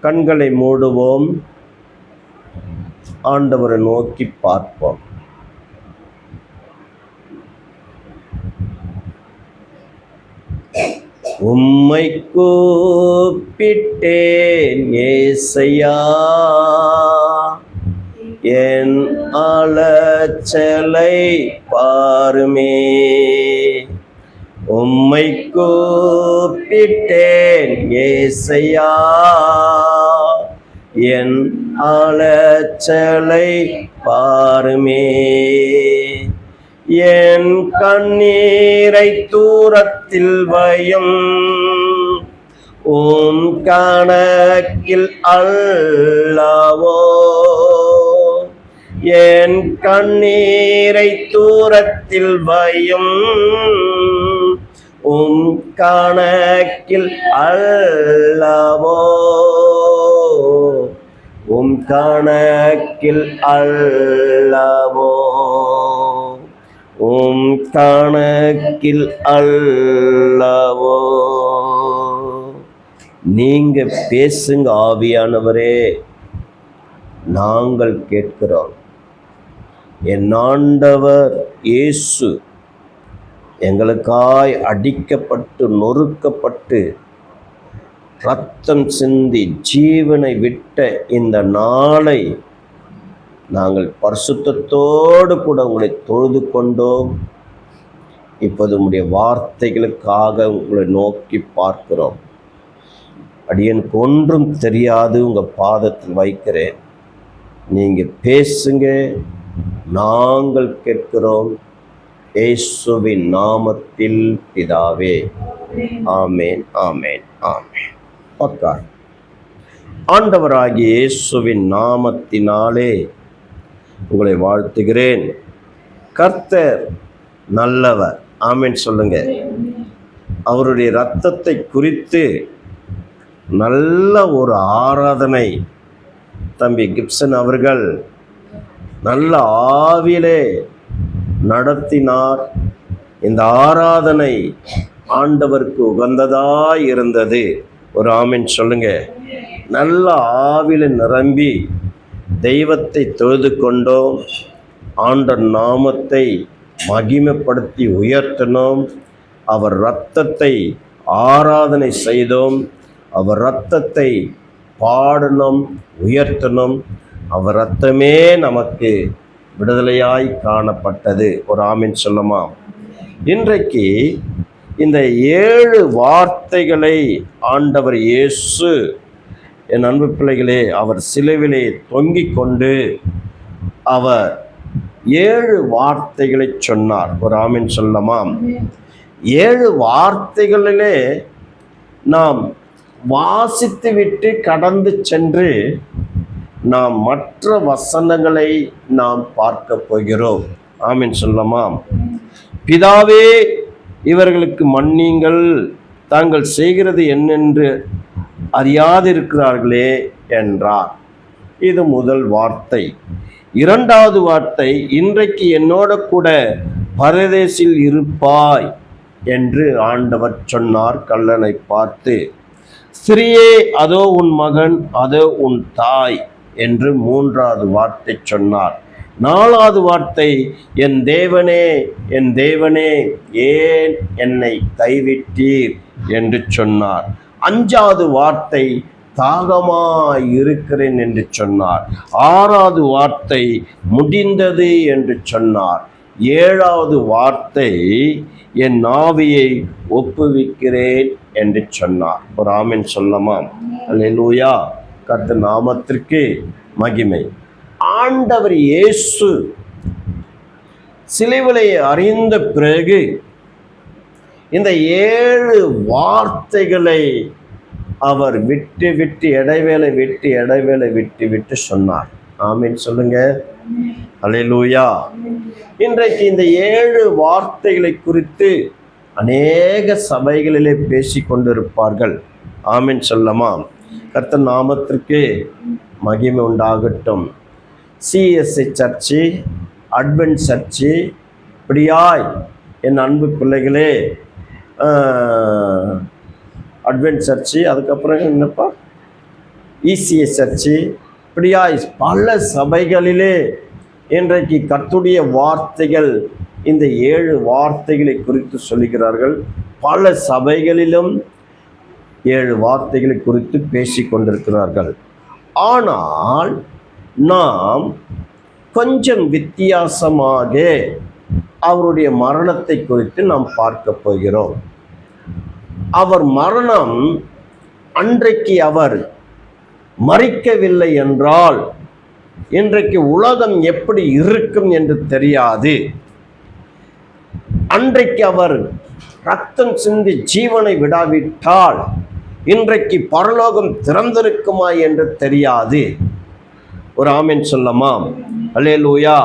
கண்களை மூடுவோம், ஆண்டவரை நோக்கி பார்ப்போம். உம்மை கூப்பிட்டேன் ஏசையா, என் அலச்சலை பாருமே. உம்மை கூப்பிட்டேன் ஏசையா, என் அலச்சலை பாருமே. என் கண்ணீரை தூரத்தில் வையும், உம் கணக்கில் அல்லவோ. என் கண்ணீரை தூரத்தில் வையும், உம் கணக்கில் அல்லவோ. உம் கணக்கில் அல்லவோ. உம் கணக்கில் அல்லவோ. நீங்க பேசுங்க ஆவியானவரே, நாங்கள் கேட்கிறோம். என் ஆண்டவர் இயேசு எங்களுக்காய் அடிக்கப்பட்டு நொறுக்கப்பட்டு இரத்தம் சிந்தி ஜீவனை விட்ட இந்த நாளை நாங்கள் பரிசுத்தத்தோடு கூட உங்களை தொழுது கொண்டோம். இப்போது உங்களுடைய வார்த்தைகளுக்காக உங்களை நோக்கி பார்க்கிறோம். அடியனுக்கு ஒன்றும் தெரியாது, உங்கள் பாதத்தில் வைக்கிறேன். நீங்கள் பேசுங்க, நாங்கள் கேட்கிறோம். இயேசுவின் நாமத்தில் பிதாவே, ஆமேன், ஆமேன், ஆமேன். உட்கார். ஆண்டவராகிய இயேசுவின் நாமத்தினாலே உங்களை வாழ்த்துகிறேன். கர்த்தர் நல்லவர். ஆமேன் சொல்லுங்க. அவருடைய இரத்தத்தை குறித்து நல்ல ஒரு ஆராதனை தம்பி கிப்சன் அவர்கள் நல்ல ஆவியிலே நடத்தினார். இந்த ஆராதனை ஆண்டவருக்கு உகந்ததாய் இருந்தது. ஒரு ஆமேன் சொல்லுங்க. நல்ல ஆவியில நிரம்பி தெய்வத்தை தொழுது கொண்டோம். ஆண்டவர் நாமத்தை மகிமைப்படுத்தி உயர்த்தினோம். அவர் இரத்தத்தை ஆராதனை செய்தோம். அவர் இரத்தத்தை பாடணும், உயர்த்தணும். அவர் இரத்தமே நமக்கு விடுதலையாய் காணப்பட்டது. ஒரு ஆமீன் சொல்லுமா? இன்றைக்கு இந்த 7 வார்த்தைகளை ஆண்டவர் இயேசு, என் அன்பு பிள்ளைகளே, அவர் சிலுவிலே தொங்கிக் கொண்டு அவர் 7 வார்த்தைகளை சொன்னார். ஒரு ஆமீன் சொல்லமா? 7 வார்த்தைகளிலே நாம் வாசித்து விட்டு கடந்து சென்று நாம் மற்ற வசனங்களை நாம் பார்க்க போகிறோம். ஆமீன் சொல்லமா? பிதாவே, இவர்களுக்கு மன்னியுங்கள், தாங்கள் செய்கிறது என்னென்று அறியாதிருக்கிறார்களே என்றார். இது முதல் வார்த்தை. இரண்டாவது வார்த்தை, இன்றைக்கு என்னோட கூட பரதேசில் இருப்பாய் என்று ஆண்டவர் சொன்னார் கள்ளனை பார்த்து. ஸ்திரியே, அதோ உன் மகன், அதோ உன் தாய் என்று மூன்றாவது வார்த்தை சொன்னார். நாலாவது வார்த்தை, என் தேவனே, என் தேவனே, ஏன் என்னை கைவிட்டீர் என்று சொன்னார். அஞ்சாவது வார்த்தை, தாகமாய் இருக்கிறேன் என்று சொன்னார். ஆறாவது வார்த்தை, முடிந்தது என்று சொன்னார். ஏழாவது வார்த்தை, என் ஆவியை ஒப்புவிக்கிறேன் என்று சொன்னார். ஒரு ஆமீன் சொல்லமா? அல்லேலூயா. கர்த்தர் நாமத்திற்கு மகிமை. ஆண்டவர் இயேசு சிலுவையை அறிந்த பிறகு இந்த 7 வார்த்தைகளை அவர் விட்டு விட்டு இடைவேளை விட்டு சொன்னார். ஆமீன் சொல்லுங்க. அல்லேலூயா. இன்றைக்கு இந்த 7 வார்த்தைகளை குறித்து அநேக சபைகளிலே பேசி கொண்டிருப்பார்கள். ஆமீன் சொல்லமா? கர்த்தர் நாமத்திற்கு மகிமை உண்டாகட்டும். சிஎஸ்ஐ சர்ச்சு, அட்வென்ட் சர்ச்சு, இப்படியாய் என் அன்பு பிள்ளைகளே, அட்வென்ட் சர்ச்சு, அதுக்கப்புறம் என்னப்பா ECA சர்ச்சு, இப்படியாய் பல சபைகளிலே இன்றைக்கு கர்த்தருடைய வார்த்தைகள், இந்த 7 வார்த்தைகளை குறித்து சொல்லுகிறார்கள். பல சபைகளிலும் 7 வார்த்தைகளை குறித்து பேசிக் கொண்டிருக்கிறார்கள். ஆனால் நாம் கொஞ்சம் வித்தியாசமாக அவருடைய மரணத்தை குறித்து நாம் பார்க்க போகிறோம். அவர் மரணம், அன்றைக்கு அவர் மரிக்கவில்லை என்றால் இன்றைக்கு உலகம் எப்படி இருக்கும் என்று தெரியாது. அன்றைக்கு அவர் ரத்தம் சிந்தி ஜீவனை விடாவிட்டால் இன்றைக்கு பரலோகம் திறந்திருக்குமா என்று தெரியாது. ஒரு ஆமென் சொல்லமா? அல்லேலூயா.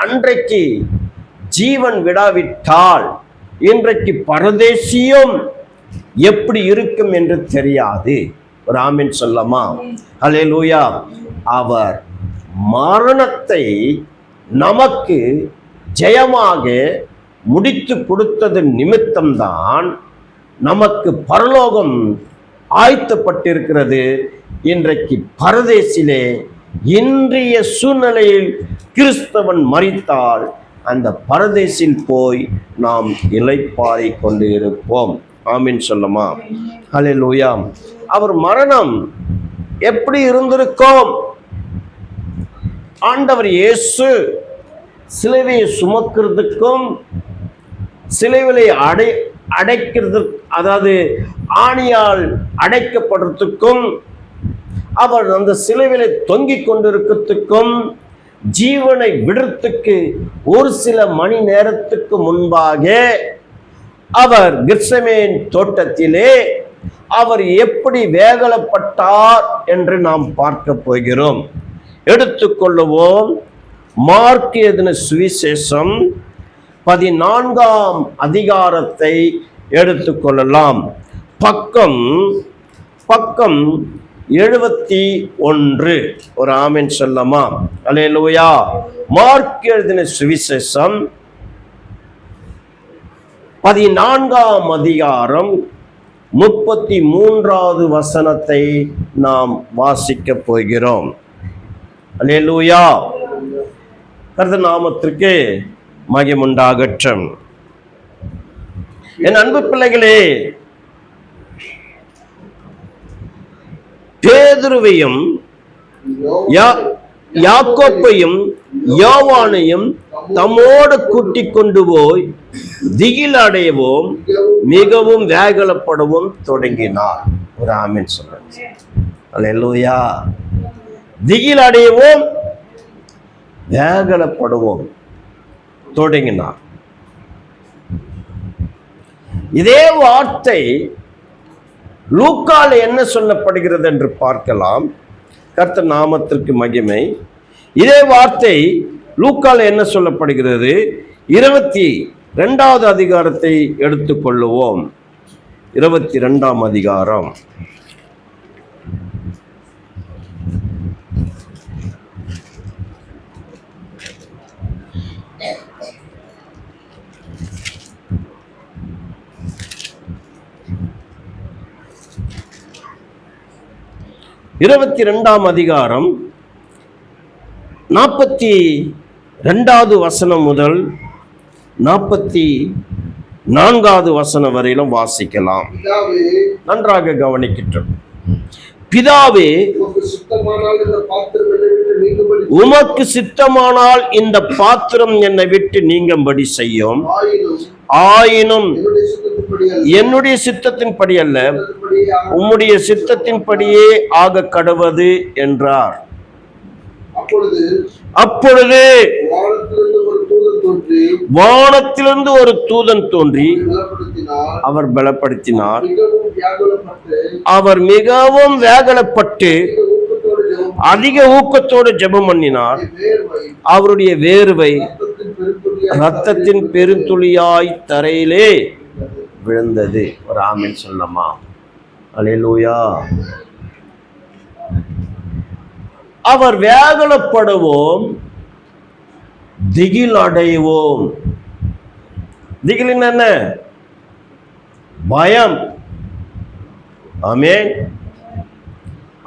அன்றைக்கு ஜீவன் விடாவிட்டால் இன்றைக்கு பரதேசியம் எப்படி இருக்கும் என்று தெரியாது. ஒரு ஆமென் சொல்லமா? அல்லேலூயா. அவர் மரணத்தை நமக்கு ஜெயமாக முடித்து கொடுத்தது நிமித்தம்தான் நமக்கு பரலோகம் ஆயத்தப்பட்டிருக்கிறது. இன்றைக்கு பரதேசிலே இன்றைய சூழ்நிலையில் கிறிஸ்தவன் மரித்தால் அந்த பரதேசில் போய் நாம் இளைப்பாறை கொண்டு இருப்போம். ஆமீன் சொல்லமா? ஹல்லேலூயா. அவர் மரணம் எப்படி இருந்திருக்கும்? ஆண்டவர் இயேசு சிலுவையை சுமக்கிறதுக்கும் சிலுவையை அடைக்கிறதுக்கு, அதாவது ஆணியால் அடைக்கப்படுறதுக்கும், அவர் அந்த சிலுவையிலே தொங்கிக் கொண்டிருக்கிறதுக்கும், ஜீவனை விடுறதுக்கு ஒரு சில மணி நேரத்துக்கு முன்பாக அவர் கெத்செமனே தோட்டத்திலே அவர் எப்படி வேதனைப்பட்டார் என்று நாம் பார்க்க போகிறோம். எடுத்துக்கொள்ளுவோம். மார்க் எழுதின சுவிசேஷம் 14ஆம் அதிகாரத்தை எடுத்துக்கொள்ளலாம். பக்கம் 71. ஒரு ஆமென் சொல்லமா? அல்லேலூயா. மார்க் எழுதின சுவிசேஷம் 14ஆம் அதிகாரம் 33வது வசனத்தை நாம் வாசிக்க போகிறோம். அல்லேலூயா. கர்த்தர் நாமத்திற்கு மகிமை உண்டாகட்டும். என் அன்பு பிள்ளைகளே, பேதுருவையும் யாக்கோப்பையும் யோவானையும் தம்மோடு கூட்டிக் கொண்டு போய் திகில் அடையவும் மிகவும் வேகலப்படவும் தொடங்கினார். ஒரு ஆமென் சொல்லுங்க. அல்லேலூயா. திகில் அடையவும் வேகலப்படுவோம் தொடங்கினார். இதே வார்த்தை லூக்கால என்ன சொல்லப்படுகிறது என்று பார்க்கலாம். கர்த்தர் நாமத்திற்கு மகிமை. இதே வார்த்தை லூக்கால என்ன சொல்லப்படுகிறது? 22வது அதிகாரத்தை எடுத்துக்கொள்ளுவோம். 22ஆம் அதிகாரம். இருபத்திரெண்டாம் அதிகாரம் 42வது வசனம் முதல் 44வது வசனம் வரையிலும் வாசிக்கலாம். நன்றாக கவனிக்கின்றோம். பிதாவே, உமக்கு சித்தமானால் இந்த பாத்திரம் என்னை விட்டு நீங்கும்படி செய்யும். ஆயினும் என்னுடைய சித்தத்தின்படி அல்ல, உம்முடைய சித்தத்தின்படியே ஆக கடவது என்றார். அப்பொழுது வானத்திலிருந்து ஒரு தூதன் தோன்றி அவர் பலப்படுத்தினார். அவர் மிகவும் வேகலப்பட்டு அதிக ஊக்கத்தோடு ஜெபம் பண்ணினார். அவருடைய வேர்வை இரத்தத்தின் பெருந்துளியாய் தரையிலே விழுந்தது. ஒரு ஆமென் சொல்லமா? அல்லேலூயா. அவர் வேகலப்படுவோம், திகில் அடைவோம். திகில் என்ன? பயம். ஆமென்.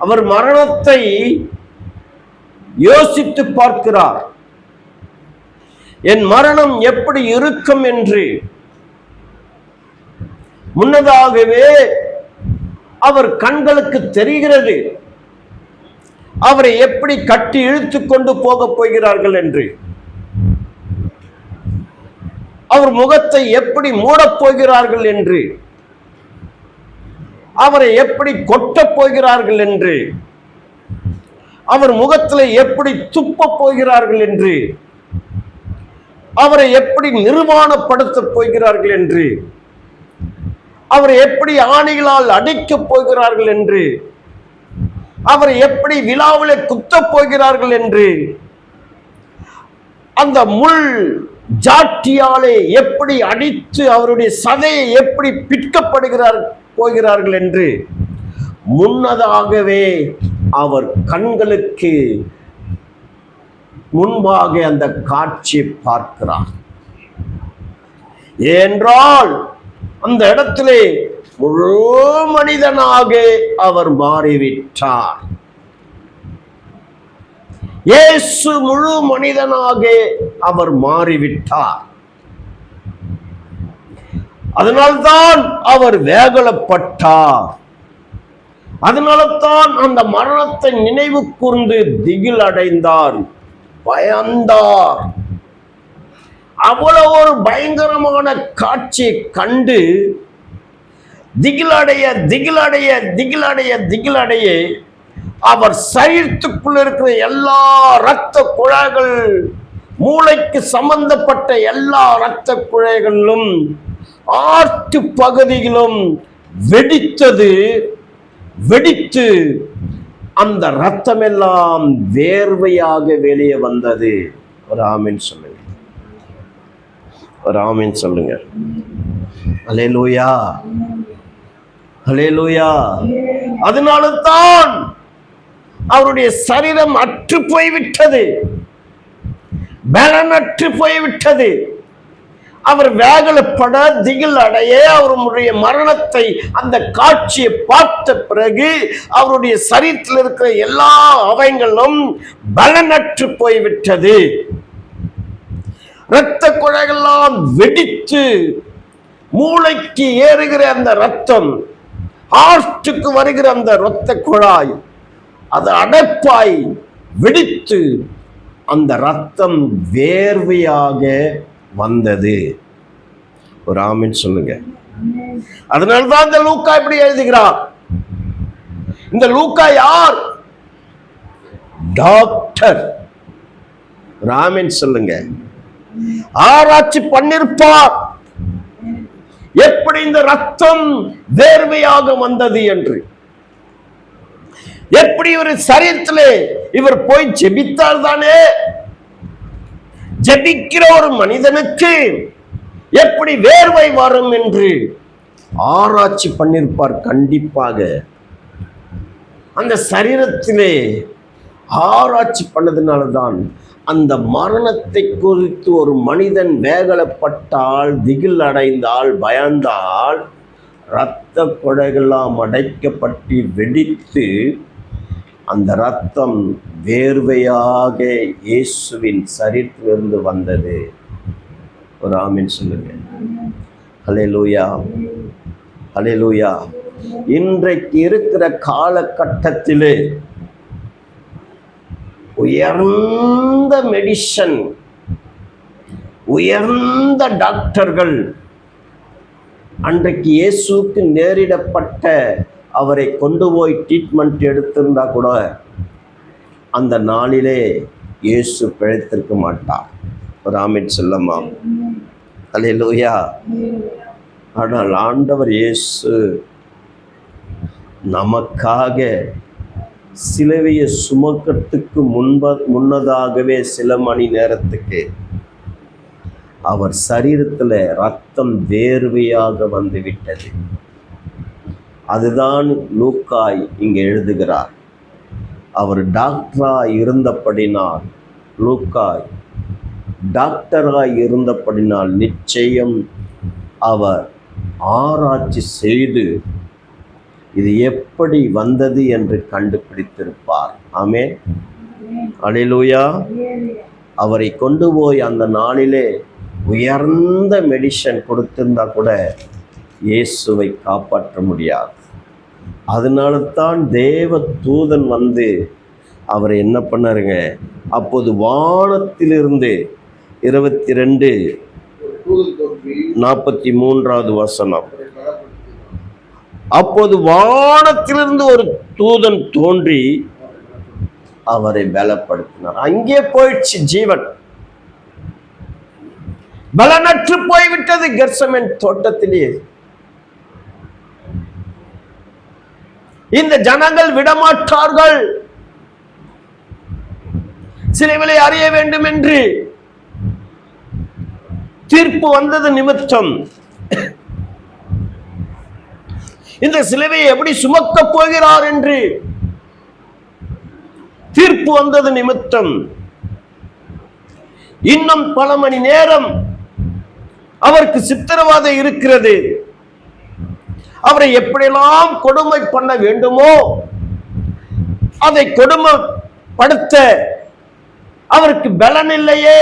அவர் மரணத்தை யோசித்து பார்க்கிறார். என் மரணம் எப்படி இருக்கும் என்று முன்னதாகவே அவர் கண்களுக்கு தெரிகிறது. அவரை எப்படி கட்டி இழுத்து கொண்டு போக போகிறார்கள் என்று, அவர் முகத்தை எப்படி மூடப் போகிறார்கள் என்று, அவரை எப்படி கொட்டப் போகிறார்கள் என்று, அவர் முகத்தில் எப்படி துப்பப் போகிறார்கள் என்று, அவரை எப்படி நிர்வாணப்படுத்தப் போகிறார்கள் என்று, அவரை எப்படி ஆணிகளால் அடிக்கப் போகிறார்கள் என்று, அவரை எப்படி விழாவிலே குத்தப் போகிறார்கள் என்று, அந்த முள் ஜாட்டியாலே எப்படி அடித்து அவருடைய சதையை எப்படி போகிறார்கள் என்று முன்னதாகவே அவர் கண்களுக்கு முன்பாக அந்த காட்சியை பார்க்கிறார். ஏனென்றால் அந்த இடத்திலே முழு மனிதனாக அவர் மாறிவிட்டார். இயேசு முழு மனிதனாக அவர் மாறிவிட்டார். அதனால்தான் அவர் வேகலப்பட்டார். அதனால்தான் அந்த மரணத்தை நினைவு கூர்ந்து திகில் அடைந்தார், பயந்தார். அவ்வளவு ஒரு பயங்கரமான காட்சியை கண்டு திகிலடைய திகிலடைய திகிலடைய திகிலடைய அவர் சரீரத்துக்குள் இருக்கிற எல்லா இரத்த குழாய்கள், மூளைக்கு சம்பந்தப்பட்ட எல்லா இரத்த குழாய்களிலும் ஆர்ட்டு பகுதிகளும் வெடித்தது. வெடித்து அந்த இரத்தம் எல்லாம் வேர்வையாக வெளியே வந்தது. ஒரு ஆமீன் சொல்லுங்க, ஒரு ஆமீன் சொல்லுங்க. அல்லேலூயா, அல்லேலூயா. அதனால தான் அவருடைய சரீரம் அற்று போய்விட்டது, பலனற்று போய்விட்டது. அவர் வேகலப்பட திகில் அடைய அவருடைய மரணத்தை அந்த காட்சியை பார்த்த பிறகு அவருடைய சரீரத்தில் இருக்கிற எல்லா அவயங்களும் பலனற்று போய்விட்டது. இரத்த குழாய்கள்லாம் வெடித்து மூளைக்கு ஏறுகிற அந்த ரத்தம், ஹார்ட்டுக்கு வருகிற அந்த இரத்த குழாய் அது அடைப்பாய் வெடித்து அந்த ரத்தம் வேர்வையாக வந்தது. ஒரு ஆமீன் சொல்லுங்க. அதனால்தான் இந்த லூக்கா இப்படி எழுதுகிறார். இந்த லூக்கா யார்? டாக்டர். ஒரு ஆமீன் சொல்லுங்க. ஆராய்ச்சி பண்ணிருப்பார் எப்படி இந்த ரத்தம் வேர்வையாக வந்தது என்று. எப்படி ஒரு சரீரத்திலே இவர் போய் ஜெபித்தார் தானே, ஜெபிக்கிற ஒரு மனிதனுக்கு எப்படி வேர்வை வரும் என்று ஆராய்ச்சி பண்ணிருப்பார். கண்டிப்பாக அந்த சரீரத்திலே ஆராய்ச்சி பண்ணதுனால்தான் அந்த மரணத்தை குறித்து ஒரு மனிதன் வேகலப்பட்டால், திகில் அடைந்தால், பயந்தால் இரத்த குழாய்களாம் அடைக்கப்பட்டு வெடித்து அந்த இரத்தம் வேர்வையாக இயேசுவின் சரீரத்திலிருந்து வந்தது. ஒரு ஆமீன் சொல்லுங்க. அல்லேலூயா, அல்லேலூயா. இன்றைக்கு இருக்கிற காலகட்டத்திலே உயர்ந்த மெடிசன், உயர்ந்த டாக்டர்கள் அன்றைக்கு இயேசுக்கு நேரிடப்பட்ட அவரை கொண்டு போய் ட்ரீட்மெண்ட் எடுத்திருந்தா கூட அந்த நாளிலே இயேசு பிழைத்திருக்க மாட்டார். ஒரு ஆமீன் சொல்லமா? அல்லேலூயா. ஆனால் ஆண்டவர் இயேசு நமக்காக சிலுவையை சுமக்கிறதுக்கு முன்னதாகவே சில மணி நேரத்துக்கு அவர் சரீரத்தில் ரத்தம் வேர்வையாக வந்துவிட்டது. அதுதான் லூக்காய் இங்கே எழுதுகிறார். அவர் டாக்டராய் இருந்தபடினால், லூக்காய் டாக்டராய் இருந்தபடினால் நிச்சயம் அவர் ஆராய்ச்சி செய்து இது எப்படி வந்தது என்று கண்டுபிடித்திருப்பார். ஆமென். அல்லேலூயா. அவரை கொண்டு போய் அந்த நாளிலே உயர்ந்த மெடிசன் கொடுத்திருந்தா கூட இயேசுவை காப்பாற்ற முடியாது. அதனால தான் தேவ தூதன் வந்து அவரை என்ன பண்ணாருங்க, அப்போது வானத்திலிருந்து 22:43 அப்போது வானத்திலிருந்து ஒரு தூதன் தோன்றி அவரை பலப்படுத்தினார். அங்கே போயிடுச்சு ஜீவன், பலனற்று போய்விட்டது கெர்சமேன் தோட்டத்திலேயே. இந்த ஜனங்கள் விடமாட்டார்கள், சிலுவையை அறிய வேண்டும் என்று தீர்ப்பு வந்தது நிமித்தம், இந்த சிலுவையை எப்படி சுமக்க போகிறார் என்று தீர்ப்பு வந்தது நிமித்தம் இன்னும் பல மணி நேரம் அவருக்கு சித்திரவதை இருக்கிறது. அவரை எப்படியெல்லாம் கொடுமை பண்ண வேண்டுமோ அதை கொடுமைப்படுத்த அவருக்கு பலன் இல்லையே,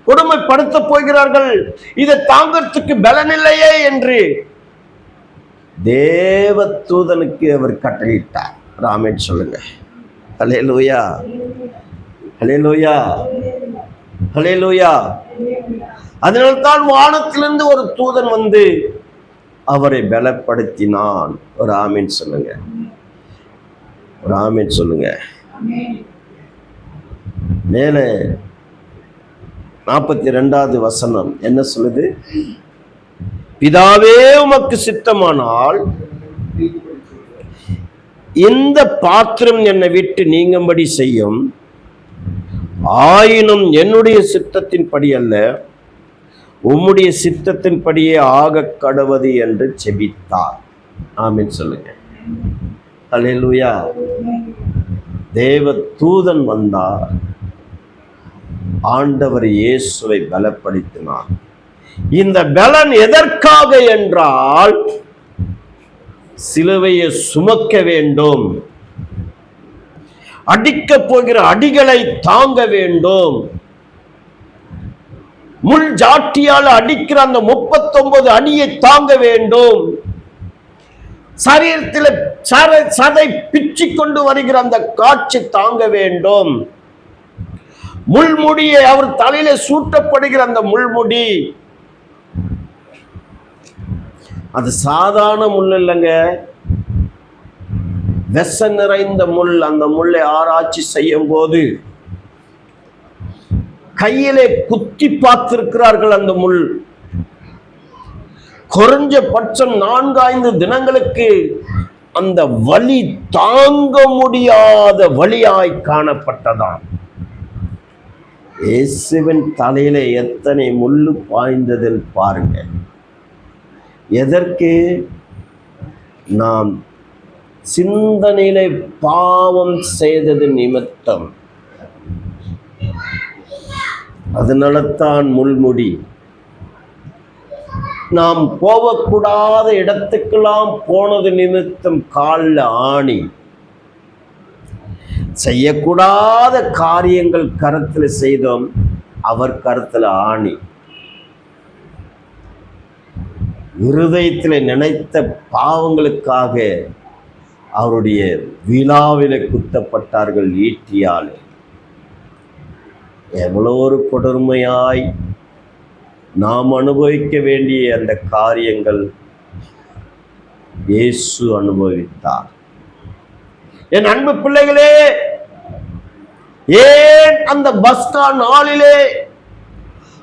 கொடுமைப்படுத்த போகிறார்கள், இதை தாங்கிறதுக்கு பலன் இல்லையே என்று தேவ தூதனுக்கு அவர் கட்டளையிட்டார். ஆமென் சொல்லுங்க. அல்லேலூயா, அல்லேலூயா, அல்லேலூயா. அதனால்தான் வானத்திலிருந்து ஒரு தூதன் வந்து அவரை பலப்படுத்தினான். ஒரு ஆமென் சொல்லுங்க, ஒரு ஆமென் சொல்லுங்க. மேலே 42 என்ன சொல்லுது? பிதாவே உமக்கு சித்தமானால் இந்த பாத்திரம் என்னை விட்டு நீங்கும்படி செய்யும், ஆயினும் என்னுடைய சித்தத்தின்படி அல்ல உம்முடைய சித்தத்தின்படியே ஆக கடவது என்று செபித்தார். ஆமென் சொல்லுங்க. அல்லேலூயா. தேவ தூதன் வந்தார், ஆண்டவர் இயேசுவை பலப்படுத்தினார். இந்த பலன் எதற்காக என்றால் சிலுவையை சுமக்க வேண்டும், அடிக்க போகிற அடிகளை தாங்க வேண்டும், முள் ஜாட்டியால் அடிக்கிற அந்த 39 அடியை தாங்க வேண்டும், சரீரத்தில் சதை பிச்சு கொண்டு வருகிற அந்த காட்சி தாங்க வேண்டும், முள்முடியை அவர் தலையில சூட்டப்படுகிற அந்த முள்முடி அது சாதாரண முள் இல்லைங்க, விஷ நிறைந்த முள். அந்த முள்ளை ஆராய்ச்சி செய்யும் போது கையிலே குத்தி பார்த்திருக்கிறார்கள். அந்த முள் குறைஞ்சபட்சம் 4-5 தினங்களுக்கு அந்த வலி தாங்க முடியாத வலியாய் காணப்பட்டதாம். இயேசுவின் தலையில எத்தனை முள்ளு பாய்ந்ததில் பாருங்க. எதற்கு? நாம் சிந்தனையிலே பாவம் செய்தது நிமித்தம். அதனால தான் முள்முடி. நாம் போகக்கூடாத இடத்துக்கெல்லாம் போனது நிமித்தம் காலில் ஆணி, செய்யக்கூடாத காரியங்கள் கரத்தில் செய்தோம், அவர் கரத்தில் ஆணி, இருதயத்தில் நினைத்த பாவங்களுக்காக அவருடைய விழாவில குத்தப்பட்டார்கள் ஈட்டியால். எவ்வளோ ஒரு கொடுமையாய் நாம் அனுபவிக்க வேண்டிய அந்த காரியங்கள் இயேசு அனுபவித்தார். என் அன்பு பிள்ளைகளே, ஏன் அந்த பஸ்கா நாளிலே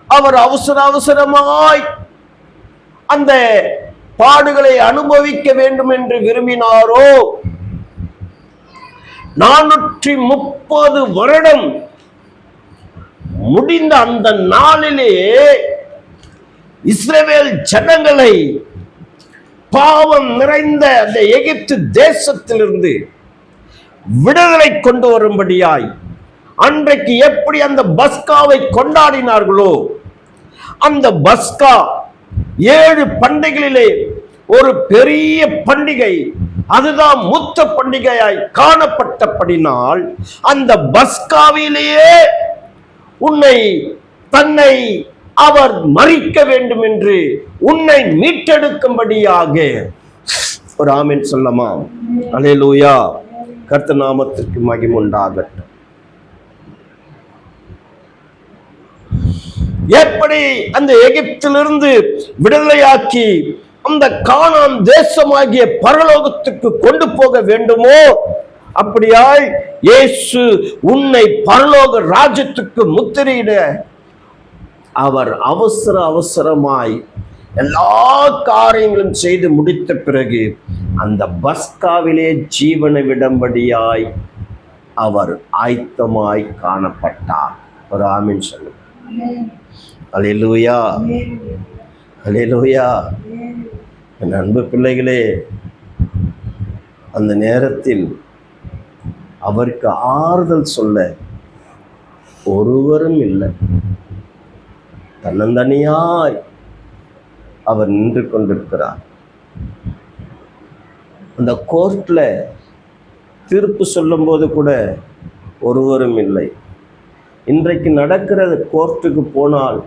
அவர் அவசரமாய் அந்த பாடுகளை அனுபவிக்க வேண்டும் என்று விரும்பினாரோ? 430 வருடம் முடிந்த அந்த நாளிலே இஸ்ரவேல் ஜனங்களை பாவம் நிறைந்த அந்த எகிப்து தேசத்திலிருந்து விடுதலை கொண்டு வரும்படியாய் அன்றைக்கு எப்படி அந்த பஸ்காவை கொண்டாடினார்களோ, அந்த பஸ்கா 7 பண்டிகைகளிலே ஒரு பெரிய பண்டிகை, அதுதான் மூத்த பண்டிகையாய் காணப்பட்டபடினால் அந்த பஸ்காவிலேயே தன்னை அவர் மரிக்க வேண்டும் என்று உன்னை மீட்டெடுக்கும்படியாக. ஒரு ஆமென் சொல்லமா? அல்லேலூயா. கர்த்தர் நாமத்திற்கு மகிமை உண்டாகட்டும். எப்படி அந்த எகிப்திலிருந்து விடுதலையாக்கி அந்த கானான் தேசமாகிய பரலோகத்துக்கு கொண்டு போக வேண்டுமோ, அப்படியாய் இயேசு உன்னை பரலோக ராஜ்யத்துக்கு முத்திரையிட அவர் அவசரமாய் எல்லா காரியங்களும் செய்து முடித்த பிறகு அந்த பஸ்காவிலே ஜீவனை விடும்படியாய் அவர் ஆயத்தமாய் காணப்பட்டார். ஒரு ஆமென் சொல்லுங்க. அல்லேலூயா, அல்லேலூயா. என் அன்பு பிள்ளைகளே, அந்த நேரத்தில் அவருக்கு ஆறுதல் சொல்ல ஒருவரும் இல்லை. தன்னந்தனியாய் அவர் நின்று கொண்டிருக்கிறார். அந்த கோர்ட்ல தீர்ப்பு சொல்லும் போது கூட ஒருவரும் இல்லை. இன்றைக்கு நடக்கிற கோர்ட்டுக்கு போனால்,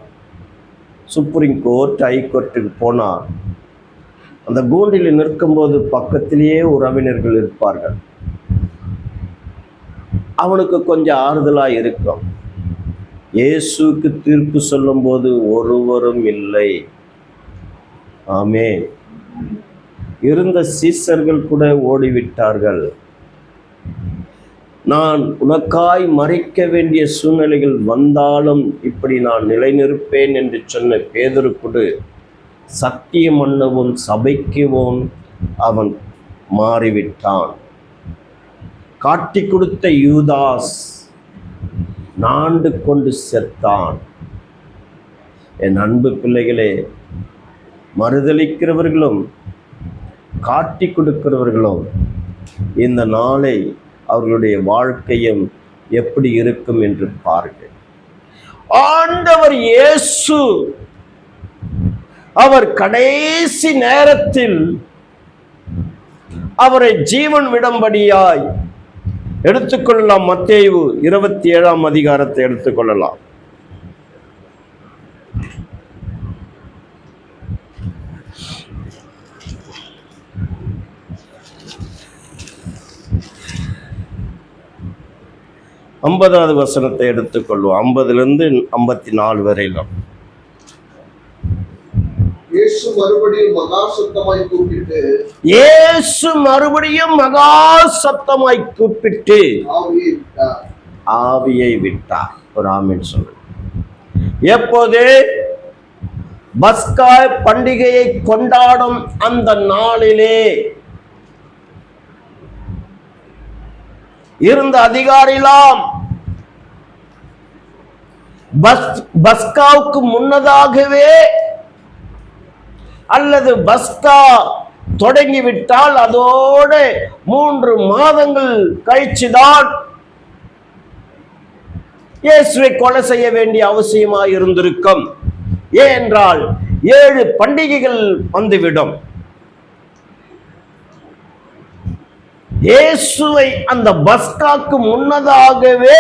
சுப்ரீம் கோர்ட், ஹைகோர்ட்டுக்கு போனால், அந்த கூண்டில் நிற்கும்போது பக்கத்திலேயே உறவினர்கள் இருப்பார்கள். அவனுக்கு கொஞ்சம் ஆறுதலாக இருக்கும். இயேசுக்கு தீர்ப்பு சொல்லும் போது ஒருவரும் இல்லை. ஆமென். இருந்த சீசர்கள் கூட ஓடிவிட்டார்கள். நான் உனக்காய் மரிக்க வேண்டிய சூழ்நிலைகள் வந்தாலும் இப்படி நான் நிலைநிற்பேன் என்று சொன்ன பேதுரு கூட சத்தியம் பண்ணவும் சபைக்கவும் அவன் மாறிவிட்டான். காட்டி கொடுத்த யூதாஸ் நாண்டு கொண்டு செத்தான். என் அன்பு பிள்ளைகளே, மறுதலிக்கிறவர்களும் காட்டி கொடுக்கிறவர்களும் இந்த நாளை அவர்களுடைய வாழ்க்கையும் எப்படி இருக்கும் என்று பாருங்கள். ஆண்டவர் இயேசு அவர் கடைசி நேரத்தில் அவரை ஜீவன் விடும்படியாய் எடுத்துக்கொள்ளலாம். மத்தேயு 27ஆம் அதிகாரத்தை எடுத்துக்கொள்ளலாம். ஐம்பதாவது வசனத்தை எடுத்துக்கொள்வோம். 50லிருந்து 54 வரையிலும். இயேசு மறுபடியும் மகா சத்தமாய் கூப்பிட்டு ஆவியை விட்டார். ஒரு ஆமென் சொல்லுங்க. எப்போது பஸ்கா பண்டிகையை கொண்டாடும் அந்த நாளிலே இருந்த அதிகாரிலாம் பஸ்காவுக்கு முன்னதாகவே அல்லது பஸ்கா தொடங்கிவிட்டால் அதோட 3 மாதங்கள் கழிச்சுதான் இயேசுவை கொலை செய்ய வேண்டிய அவசியமாக இருந்திருக்கும். ஏனென்றால் 7 பண்டிகைகள் வந்துவிடும். இயேசுவை அந்த பஸ்காக்கு முன்னதாகவே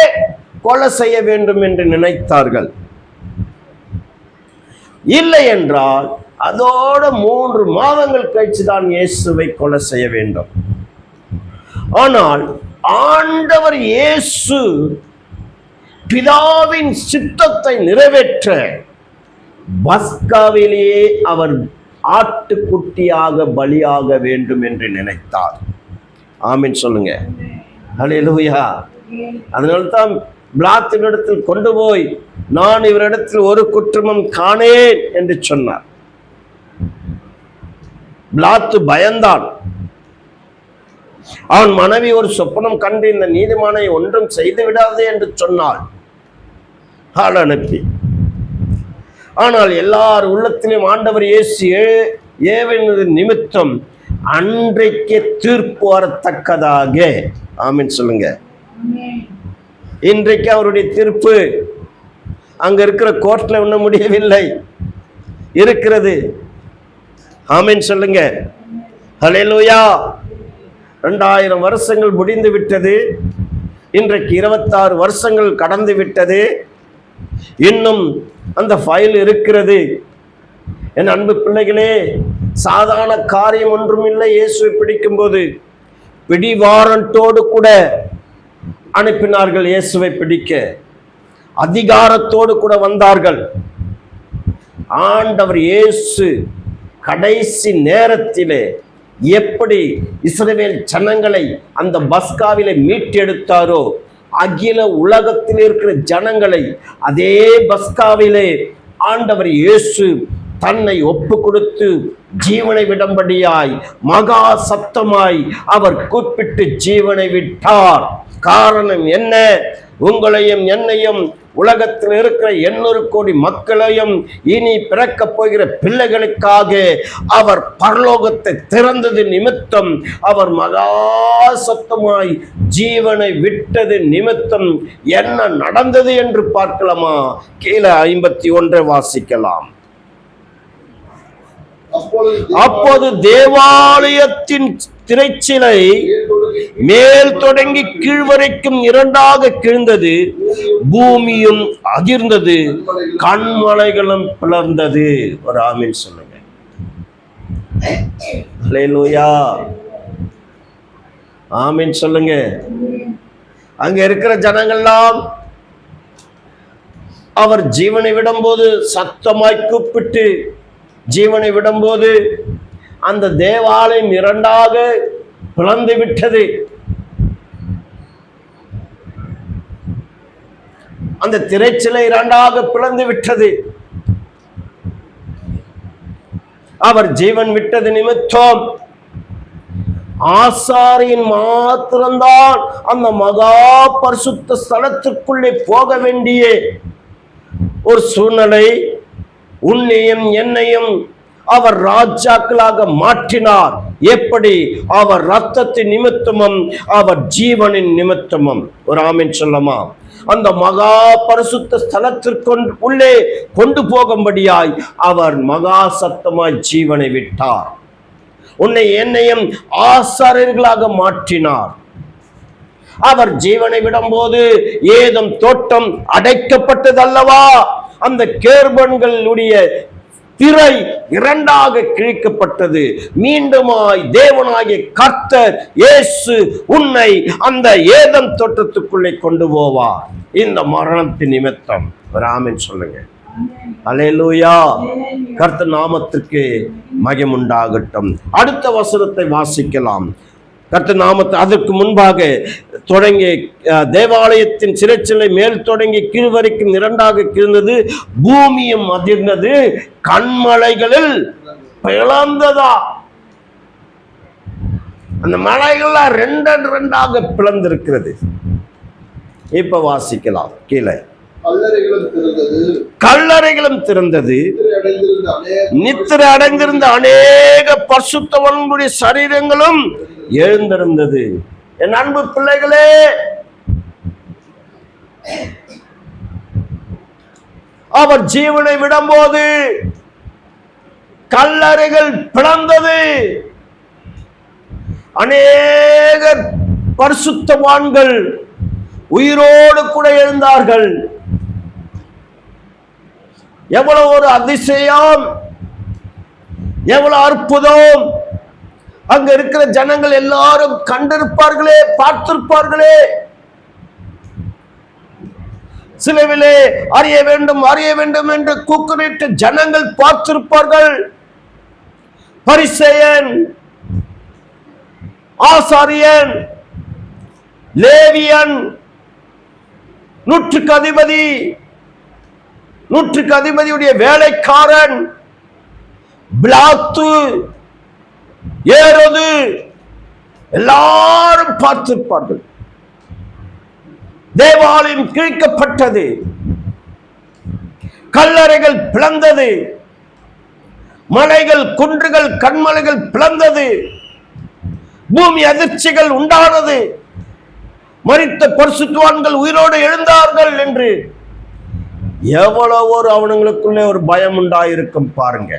கொலை செய்ய வேண்டும் என்று நினைத்தார்கள். இல்லை என்றால் அதோட 3 மாதங்கள் கழிச்சுதான் இயேசுவை கொலை செய்ய வேண்டும். ஆனால் ஆண்டவர் இயேசு பிதாவின் சித்தத்தை நிறைவேற்ற பஸ்காவிலேயே அவர் ஆட்டுக்குட்டியாக பலியாக வேண்டும் என்று நினைத்தார். ஆமென் சொல்லுங்க. அல்லேலூயா. அதனால்தான் பிலாத்தினிடத்தில் கொண்டு போய் நான் இவரிடத்தில் ஒரு குற்றமும் காணேன் என்று சொன்னார். பிலாத்து பயந்தான். அவன் மனைவி ஒரு சொப்பனம் கண்டு இந்த நீதிமானை ஒன்றும் செய்து விடாதே என்று சொன்னாள் ஆள் அனுப்பி. ஆனால் எல்லார் உள்ளத்திலும் ஆண்டவர் இயேசு ஏவினது நிமித்தம் அன்றைக்கு தீர்ப்பு வரத்தக்கதாக. ஆமென் சொல்லுங்க. இன்றைக்கு அவருடைய தீர்ப்பு அங்க இருக்கிற கோர்ட்ல ஒண்ண முடியவில்லை, இருக்கிறது. ஆமென் சொல்லுங்க. ஹல்லேலூயா. 2000 வருஷங்கள் முடிந்து விட்டது. இன்றைக்கு 26 வருஷங்கள் கடந்து விட்டது. இன்னும் அந்த ஃபைல் இருக்கிறது. என் அன்பு பிள்ளைகளே, சாதாரண காரியம் ஒன்றும் இல்லை. இயேசுவை பிடிக்கும்போது பிடிவாரண்டோடு கூட அனுப்பினார்கள். இயேசுவை பிடிக்க அதிகாரத்தோடு கூட வந்தார்கள். ஆண்டவர் இயேசு கடைசி நேரத்திலே எப்படி இஸ்ரவேல் ஜனங்களை அந்த பஸ்காவிலே மீட்டெடுத்தாரோ, அகில உலகத்தில் இருக்கிற ஜனங்களை அதே பஸ்காவிலே ஆண்டவர் இயேசு தன்னை ஒப்பு கொடுத்து ஜீவனை விடும்படியாய் மகா சத்தமாய் அவர் கூப்பிட்டு ஜீவனை விட்டார். காரணம் என்ன? உங்களையும் என்னையும், உலகத்தில் இருக்கிற 800 கோடி மக்களையும், இனி பிறக்கப் போகிற பிள்ளைகளுக்காக அவர் பரலோகத்தை திறந்தது நிமித்தம், அவர் மகா சத்தமாய் ஜீவனை விட்டது நிமித்தம் என்ன நடந்தது என்று பார்க்கலாமா? கீழே 51 வாசிக்கலாம். அப்போது தேவாலயத்தின் திரைச்சிலை மேல் தொடங்கி கீழ் வரைக்கும் 2ஆக கிழிந்தது. பூமியும் அதிர்ந்தது, கண்மலைகளும் பிளர்ந்தது. ஒரு ஆமீன் சொல்லுங்க. அல்லேலூயா, ஆமீன் சொல்லுங்க. அங்க இருக்கிற ஜனங்கள்லாம் அவர் ஜீவனை விடும்போது சத்தமாய் கூப்பிட்டு ஜீவனை விடும்போது அந்த தேவாலயம் 2ஆக பிளந்து விட்டது. அந்த திரைச்சிலை 2ஆக பிளந்து விட்டது. அவர் ஜீவன் விட்டது நிமித்தம் ஆசாரியன் மாத்திரம்தான் அந்த மகா பரிசுத்த ஸ்தலத்திற்குள்ளே போக வேண்டிய ஒரு சூழ்நிலை. உன்னையும் என்னையும் அவர் ராஜாக்களாக மாற்றினார். எப்படி? அவர் இரத்தத்தின் நிமித்தமும் அவர் ஜீவனின் நிமித்தமும். ஒரு ஆமீன் சொல்லமா? அந்த மகா பரிசுத்த ஸ்தலத்திற்கு உள்ளே கொண்டு போகும்படியாய் அவர் மகா சத்தமாய் ஜீவனை விட்டார். உன்னை என்னையும் ஆசாரியர்களாக மாற்றினார். அவர் ஜீவனை விடும்போது ஏதும் தோட்டம் அடைக்கப்பட்டதல்லவா? அந்த கேர்பன்களுடைய திரை 2ஆக கிழிக்கப்பட்டது. மீண்டுமாய் தேவனாகிய கர்த்தர் இயேசு உன்னை அந்த ஏதேன் தோட்டத்துக்குள்ளே கொண்டு போவார். இந்த மரணத்தின் நிமித்தம். ஒரு ஆமென் சொல்லுங்க. அல்லேலூயா, கர்த்தர் நாமத்திற்கு மகிமை உண்டாகட்டும். அடுத்த வசனத்தை வாசிக்கலாம். கர்த்தர் நாமத்தை அதற்கு முன்பாக தொடங்கி தேவாலயத்தின் சிறைச்சிலை மேல் தொடங்கி கீழ் வரைக்கும் 2ஆக கிழிந்தது. பூமியும் அதிர்ந்தது, கண்மலைகளில் பிளந்ததா? அந்த மலைகள்லாம் 2ஆக பிளந்திருக்கிறது. இப்ப வாசிக்கலாம். கீழே கல்லறைகளும் திறந்தது. நித்திரை அடைந்திருந்த அநேக பரிசுத்தவான்களுடைய சரீரங்களும் எழுந்திருந்தது. என் அன்பு பிள்ளைகளே, அவர் ஜீவனை விடும்போது கல்லறைகள் பிளந்தது. அநேக பரிசுத்தவான்கள் உயிரோடு கூட எழுந்தார்கள். எவ்வளவு ஒரு அதிசயம், எவ்வளவு அற்புதம்! அங்க இருக்கிற ஜனங்கள் எல்லாரும் கண்டிருப்பார்களே, பார்த்திருப்பார்களே. சிலுவிலே அறிய வேண்டும் அறிய வேண்டும் என்று கூக்குரலிட்டு ஜனங்கள் பார்த்திருப்பார்கள். பரிசேயன், ஆசாரியன், லேவியன், நூற்றுக்கு அதிபதியுடைய வேலைக்காரன், பிலாத்து, ஏரோது எல்லாரும் பார்த்திருப்பார்கள். தேவாலயம் கிழிக்கப்பட்டது, கல்லறைகள் பிளந்தது, மலைகள், குன்றுகள், கண்மலைகள் பிளந்தது, பூமி அதிர்ச்சிகள் உண்டானது, மரித்த பரிசுத்தவான்கள் உயிரோடு எழுந்தார்கள் என்று எவ்வளவு ஒரு அவனுங்களுக்குள்ளே ஒரு பயம் உண்டாயிருக்கும் பாருங்க.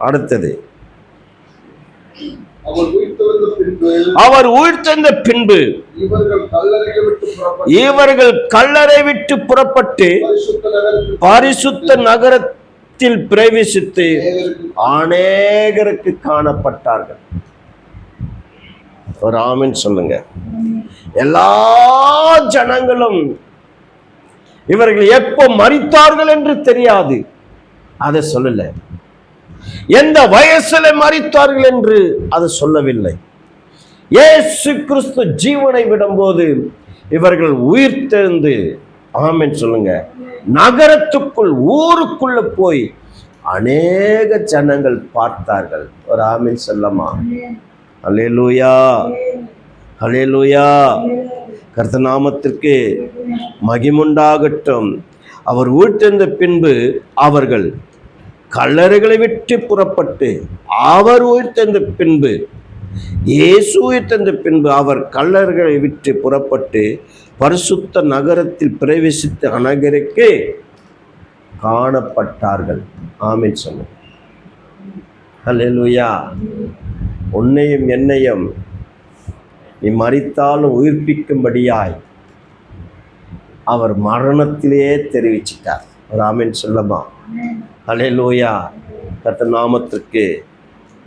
அடுத்தது, அவர் உயிர்த்தெழுந்த பின்பு இவர்கள் கல்லறை விட்டு புறப்பட்டு பரிசுத்த நகரத்தில் பிரவேசித்து அநேகருக்கு காணப்பட்டார்கள். ஒரு ஆமென் சொல்லுங்க. எல்லா ஜனங்களும் இவர்கள் எப்போ மரித்தார்கள் என்று தெரியாது, அதை சொல்லல. எந்த வயசுல மரித்தார்கள் என்று அதை சொல்லவில்லை. இயேசு கிறிஸ்து ஜீவனை விடும்போது இவர்கள் உயிர்த்தெழுந்து, ஆமென் சொல்லுங்க, நகரத்துக்குள் ஊருக்குள்ள போய் அநேக ஜனங்கள் பார்த்தார்கள். ஒரு ஆமென் சொல்லமா? அல்லேலூயா, அல்லேலூயா. கர்த்தர் நாமத்திற்கு மகிமுண்டாகட்டும். அவர் உயிர்த்தெழுந்த பின்பு அவர்கள் கல்லறைகளை விட்டு புறப்பட்டு, அவர் உயிர்த்தெழுந்த பின்பு, இயேசு உயிர்த்தெழுந்த பின்பு அவர் கல்லறைகளை விட்டு புறப்பட்டு பரிசுத்த நகரத்தில் பிரவேசித்து அநேகருக்கு காணப்பட்டார்கள். ஆமென் சொல்லுங்க. அல்லேலூயா. உன்னையும் என்னையும் நீ மரித்தாலும் உயிர்ப்பிக்கும்படியாய் அவர் மரணத்திலேயே தெரிவிச்சிட்டார். ஒரு ஆமென் சொல்லமா? அல்லேலூயா. கர்த்தர் நாமத்திற்கு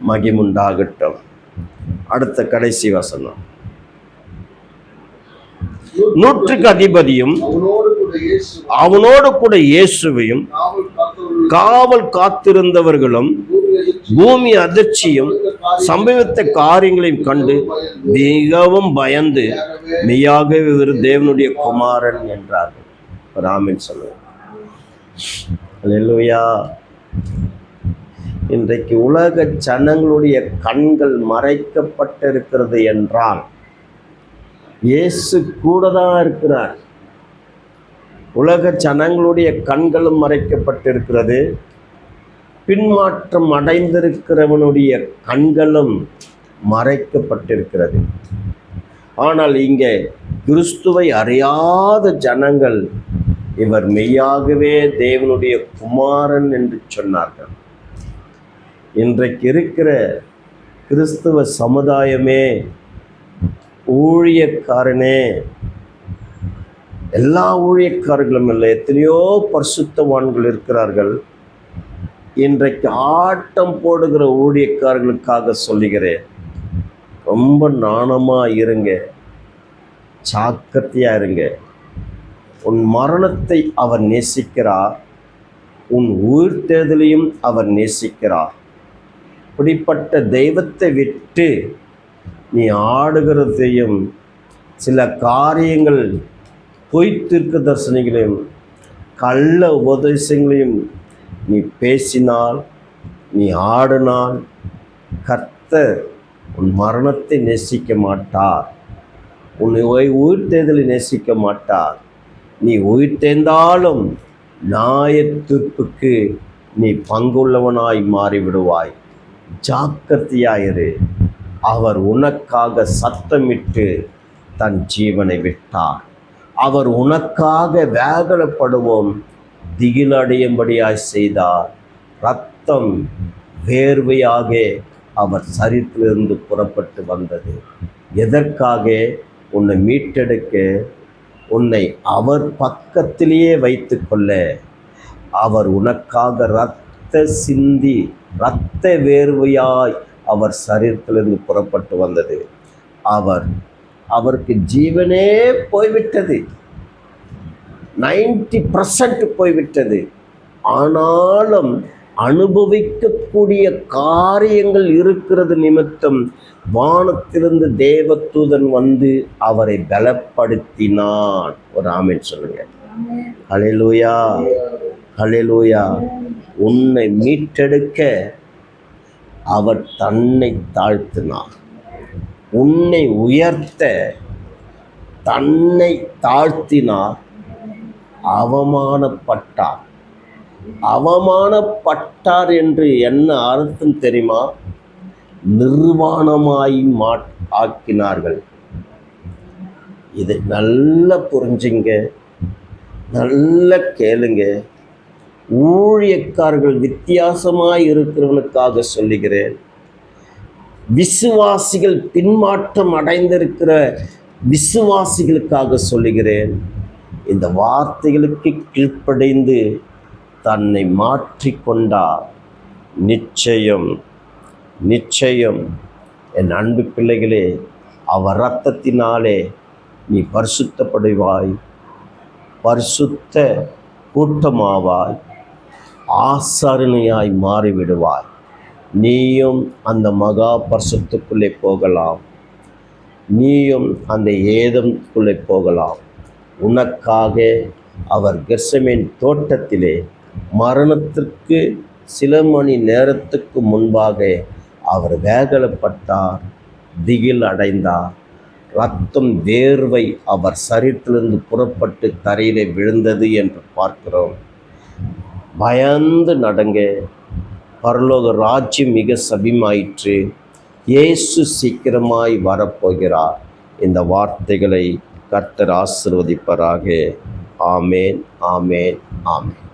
மகிமுண்டாகட்டும். அடுத்த கடைசி வசனம். நூற்றுக்கு அதிபதியும் அவனோடு கூட இயேசுவையும் காவல் காத்திருந்தவர்களும் பூமி அதிர்ச்சியும் சம்பவித்த காரியங்களையும் கண்டு மிகவும் பயந்து மெய்யாகவே இவர் தேவனுடைய குமாரன் என்றார்கள். ஆமென் சொல்லுங்க. அல்லேலூயா. இன்றைக்கு உலக ஜனங்களுடைய கண்கள் மறைக்கப்பட்டிருக்கிறது என்றால் இயேசு கூட தான் இருக்கிறார். உலக ஜனங்களுடைய கண்களும் மறைக்கப்பட்டிருக்கிறது, பின்மாற்றம் அடைந்திருக்கிறவனுடைய கண்களும் மறைக்கப்பட்டிருக்கிறது. ஆனால் இங்கே கிறிஸ்துவை அறியாத ஜனங்கள் இவர் மெய்யாகவே தேவனுடைய குமாரன் என்று சொன்னார்கள். இன்றைக்கு இருக்கிற கிறிஸ்துவ சமுதாயமே, ஊழியக்காரனே, எல்லா ஊழியக்காரர்களும் இல்லை, எத்தனையோ பரிசுத்தவான்கள் இருக்கிறார்கள். இன்றைக்கு ஆட்டம் போடுகிற ஊழியக்காரர்களுக்காக சொல்லுகிறேன், ரொம்ப நாணமாக இருங்க, ஜாக்கிரதையாக இருங்க. உன் மரணத்தை அவர் நேசிக்கிறார், உன் உயிர்த்தெழுதலையும் அவர் நேசிக்கிறார். இப்படிப்பட்ட தெய்வத்தை விட்டு நீ ஆடுகிறதையும் சில காரியங்கள் பொய்த்திருக்க தரிசனங்களையும் கள்ள உபதேசங்களையும் நீ பேசினால், நீ ஆடினால், கர்த்தர் உன் மரணத்தை நேசிக்க மாட்டார், உன்னை உயிர்த்தெழுதலை நேசிக்க மாட்டார். நீ உயிர்த்தெழுந்தாலும் நியாய தீர்ப்புக்கு நீ பங்குள்ளவனாய் மாறிவிடுவாய். ஜாக்கிரதையாயிரு. அவர் உனக்காக சத்தமிட்டு தன் ஜீவனை விட்டார். அவர் உனக்காக வேதனைப்படுவோம் திகிலடையும்படியாய் செய்தார். இரத்தம் வேர்வையாக அவர் சரீரத்திலிருந்து புறப்பட்டு வந்தது. எதற்காக? உன்னை மீட்டெடுக்க, உன்னை அவர் பக்கத்திலேயே வைத்து கொள்ள. அவர் உனக்காக இரத்த சிந்தி, இரத்த வேர்வையாய் அவர் சரீரத்திலிருந்து புறப்பட்டு வந்தது. அவருக்கு ஜீவனே போய்விட்டது, 90% போய்விட்டது. ஆனாலும் அனுபவிக்கக்கூடிய காரியங்கள் இருக்கிறது நிமித்தம் வானத்திலிருந்து தேவதூதன் வந்து அவரை பலப்படுத்தினான். ஒரு ஆமென் சொல்லுங்க. ஹல்லேலூயா, ஹல்லேலூயா. உன்னை மீட்டெடுக்க அவர் தன்னை தாழ்த்தினார். உன்னை உயர்த்த தன்னை தாழ்த்தினார். அவமானப்பட்டார். அவமானப்பட்டார் என்று என்ன அர்த்தம் தெரியுமா? நிர்வாணமாய் ஆக்கினார்கள். இதை நல்லா புரிஞ்சுங்க, நல்லா கேளுங்க. ஊழியக்காரர்கள் வித்தியாசமாய் இருக்கிறவனுக்காக சொல்லுகிறேன். விசுவாசிகள் பின்மாற்றம் அடைந்திருக்கிற விசுவாசிகளுக்காக சொல்லுகிறேன். இந்த வார்த்தைகளுக்கு கீழ்ப்படைந்து தன்னை மாற்றிக்கொண்டார். நிச்சயம் நிச்சயம் என் அன்பு பிள்ளைகளே, அவர் இரத்தத்தினாலே நீ பரிசுத்தப்படுவாய், பரிசுத்த கூட்டமாவாய், ஆசாரணியாய் மாறிவிடுவாய். நீயும் அந்த மகா பரிசுத்துக்குள்ளே போகலாம், நீயும் அந்த ஏதம்குள்ளே போகலாம். உனக்காக அவர் கெத்செமனே தோட்டத்திலே மரணத்திற்கு சில மணி நேரத்துக்கு முன்பாக அவர் வேதனைப்பட்டார், திகில் அடைந்தார். இரத்தம் வேர்வை அவர் சரீரத்திலிருந்து புறப்பட்டு தரையிலே விழுந்தது என்று பார்க்கிறோம். பயந்து நடங்க, பரலோக ராஜ்யம் மிக சமீபமாயிற்று, இயேசு சீக்கிரமாய் வரப்போகிறார். இந்த வார்த்தைகளை கர்த்தர் ஆசீர்வதிப்பாராக. ஆமேன், ஆமேன், ஆமேன்.